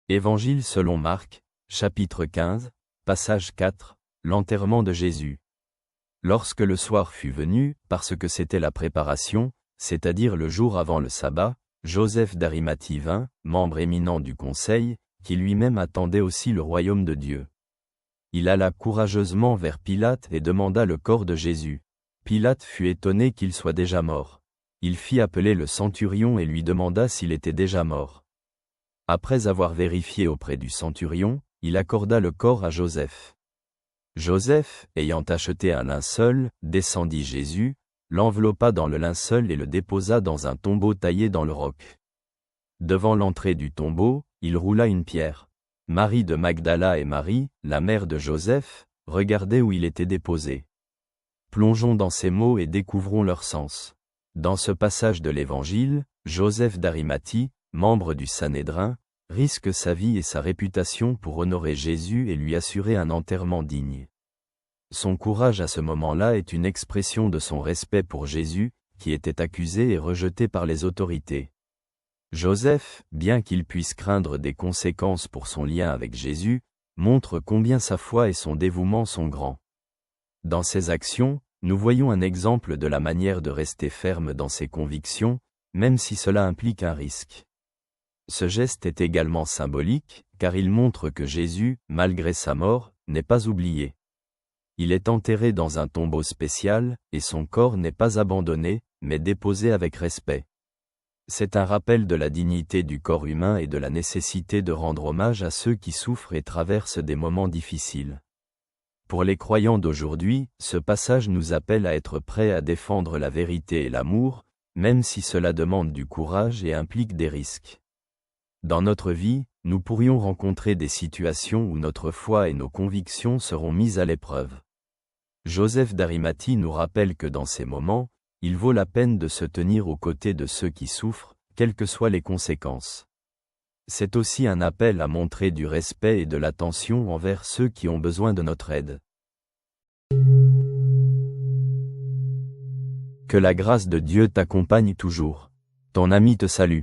Évangile selon Marc, chapitre 15, passage 4, l'enterrement de Jésus. Lorsque le soir fut venu, parce que c'était la préparation, c'est-à-dire le jour avant le sabbat, Joseph d'Arimathie vint, membre éminent du conseil, qui lui-même attendait aussi le royaume de Dieu. Il alla courageusement vers Pilate et demanda le corps de Jésus. Pilate fut étonné qu'il soit déjà mort. Il fit appeler le centurion et lui demanda s'il était déjà mort. Après avoir vérifié auprès du centurion, il accorda le corps à Joseph. Joseph, ayant acheté un linceul, descendit Jésus, l'enveloppa dans le linceul et le déposa dans un tombeau taillé dans le roc. Devant l'entrée du tombeau, il roula une pierre. Marie de Magdala et Marie, la mère de Joseph, regardaient où il était déposé. Plongeons dans ces mots et découvrons leur sens. Dans ce passage de l'Évangile, Joseph d'Arimathie, membre du Sanhédrin, risque sa vie et sa réputation pour honorer Jésus et lui assurer un enterrement digne. Son courage à ce moment-là est une expression de son respect pour Jésus, qui était accusé et rejeté par les autorités. Joseph, bien qu'il puisse craindre des conséquences pour son lien avec Jésus, montre combien sa foi et son dévouement sont grands. Dans ses actions, nous voyons un exemple de la manière de rester ferme dans ses convictions, même si cela implique un risque. Ce geste est également symbolique, car il montre que Jésus, malgré sa mort, n'est pas oublié. Il est enterré dans un tombeau spécial, et son corps n'est pas abandonné, mais déposé avec respect. C'est un rappel de la dignité du corps humain et de la nécessité de rendre hommage à ceux qui souffrent et traversent des moments difficiles. Pour les croyants d'aujourd'hui, ce passage nous appelle à être prêts à défendre la vérité et l'amour, même si cela demande du courage et implique des risques. Dans notre vie, nous pourrions rencontrer des situations où notre foi et nos convictions seront mises à l'épreuve. Joseph d'Arimathie nous rappelle que dans ces moments, il vaut la peine de se tenir aux côtés de ceux qui souffrent, quelles que soient les conséquences. C'est aussi un appel à montrer du respect et de l'attention envers ceux qui ont besoin de notre aide. Que la grâce de Dieu t'accompagne toujours. Ton ami te salue.